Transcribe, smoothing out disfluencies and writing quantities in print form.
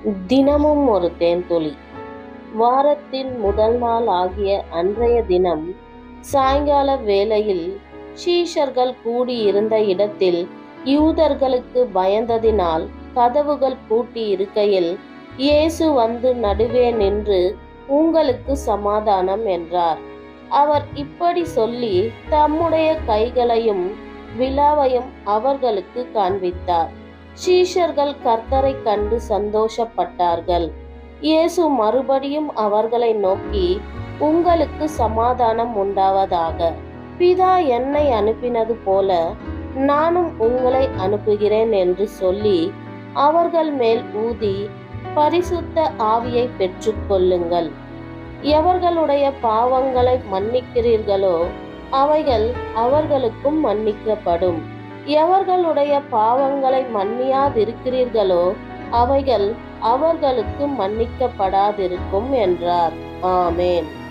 தினமும் ஒரு தேன்துளி. வாரத்தின் முதல் நாள் ஆகிய அன்றைய தினம் சாயங்கால வேளையில் சீஷர்கள் கூடியிருந்த இடத்தில் யூதர்களுக்கு பயந்ததினால் கதவுகள் பூட்டி இருக்கையில் இயேசு வந்து நடுவே நின்று, உங்களுக்கு சமாதானம் என்றார். அவர் இப்படி சொல்லி தம்முடைய கைகளையும் விலாவையும் அவர்களுக்கு காண்பித்தார். சீஷர்கள் கர்த்தரைக் கண்டு சந்தோஷப்பட்டார்கள். இயேசு மறுபடியும் அவர்களை நோக்கி, உங்களுக்கு சமாதானம் உண்டாவதாக. பிதா என்னை அனுப்பினது போல நானும் உங்களை அனுப்புகிறேன் என்று சொல்லி அவர்கள் மேல் ஊதி, பரிசுத்த ஆவியை பெற்றுக்கொள்ளுங்கள். எவர்களுடைய பாவங்களை மன்னிக்கிறீர்களோ அவைகள் அவர்களுக்கும் மன்னிக்கப்படும். எவர்களுடைய பாவங்களை மன்னியாதிருக்கிறீர்களோ அவைகள் அவர்களுக்கு மன்னிக்கப்படாதிருக்கும் என்றார். ஆமென்.